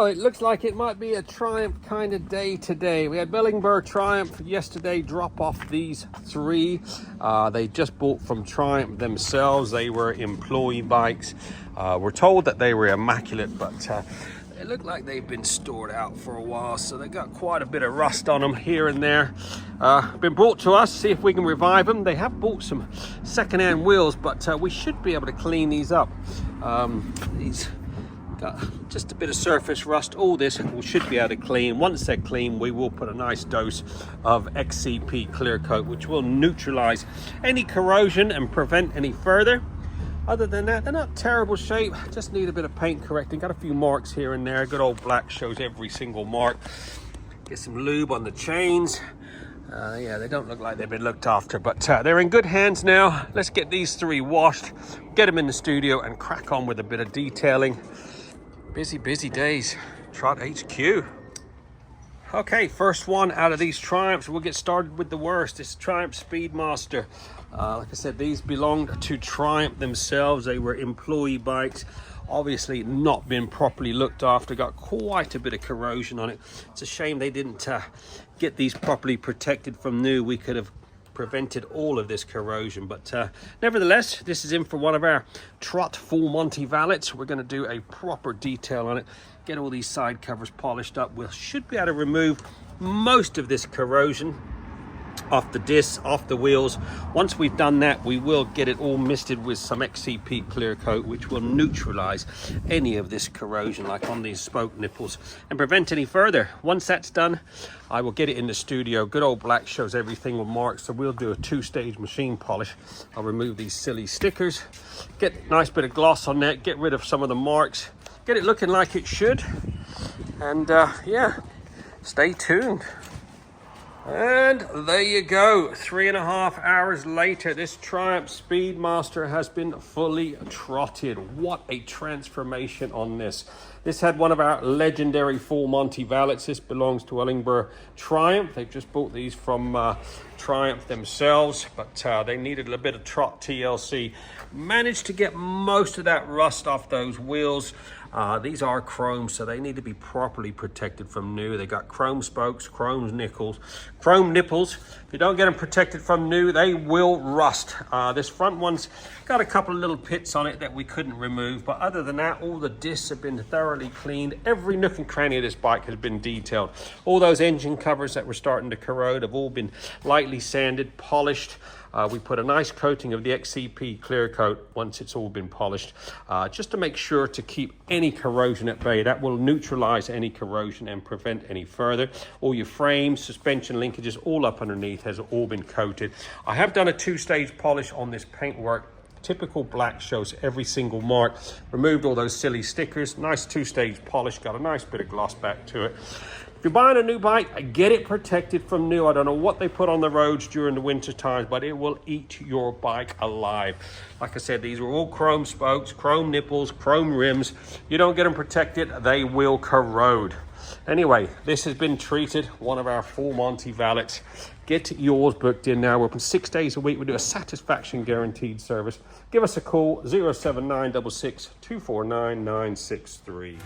So it looks like it might be a Triumph kind of day today. We had Bellingber Triumph yesterday drop off these three. They just bought from Triumph themselves. They were employee bikes. We're told that they were immaculate, but it looked like they've been stored out for a while, so they got quite a bit of rust on them here and there. Been brought to us, see if we can revive them. They have bought some second-hand wheels, but we should be able to clean these up. These got just a bit of surface rust. All this we should be able to clean. Once they're clean, we will put a nice dose of XCP clear coat, which will neutralize any corrosion and prevent any further. Other than that, they're not terrible shape, just need a bit of paint correcting. Got a few marks here and there. Good old black shows every single mark. Get some lube on the chains. Yeah, they don't look like they've been looked after, but they're in good hands now. Let's get these three washed, get them in the studio and crack on with a bit of detailing. Busy days, Trot HQ. Okay, first one out of these Triumphs. We'll get started with the worst. This Triumph Speedmaster. Like I said, these belonged to Triumph themselves. They were employee bikes. Obviously not been properly looked after. Got quite a bit of corrosion on it. It's a shame they didn't get these properly protected from new. We could have prevented all of this corrosion, but nevertheless, this is in for one of our Trot full Monty valets. We're going to do a proper detail on it, get all these side covers polished up. We should be able to remove most of this corrosion off the discs, off the wheels. Once we've done that, we will get it all misted with some XCP clear coat, which will neutralize any of this corrosion like on these spoke nipples and prevent any further. Once that's done, I will get it in the studio. Good old black shows everything with marks, so we'll do a two-stage machine polish. I'll remove these silly stickers, get a nice bit of gloss on that, get rid of some of the marks, get it looking like it should, and yeah, stay tuned. And there you go, 3.5 hours later, this Triumph Speedmaster has been fully trotted. What a transformation on this. This had one of our legendary full Monty valets. This belongs to Bellingber Triumph. They've just bought these from Triumph themselves, but they needed a bit of Trot TLC. Managed to get most of that rust off those wheels. These are chrome, so they need to be properly protected from new. They got chrome spokes, chrome nipples. If you don't get them protected from new, they will rust. This front one's got a couple of little pits on it that we couldn't remove, but other than that, all the discs have been thoroughly cleaned. Every nook and cranny of this bike has been detailed. All those engine covers that were starting to corrode have all been lightly sanded, polished. We put a nice coating of the XCP clear coat once it's all been polished, just to make sure to keep any corrosion at bay. That will neutralize any corrosion and prevent any further. All your frames, suspension linkages, all up underneath has all been coated. I have done a two-stage polish on this paintwork. Typical black shows every single mark. Removed all those silly stickers. Nice two-stage polish. Got a nice bit of gloss back to it. If you're buying a new bike, get it protected from new. I don't know what they put on the roads during the winter times, but it will eat your bike alive. Like I said, these are all chrome spokes, chrome nipples, chrome rims. You don't get them protected, they will corrode. Anyway, this has been treated, one of our full Monty valets. Get yours booked in now. We're open 6 days a week. We do a satisfaction guaranteed service. Give us a call, 07966 249 963.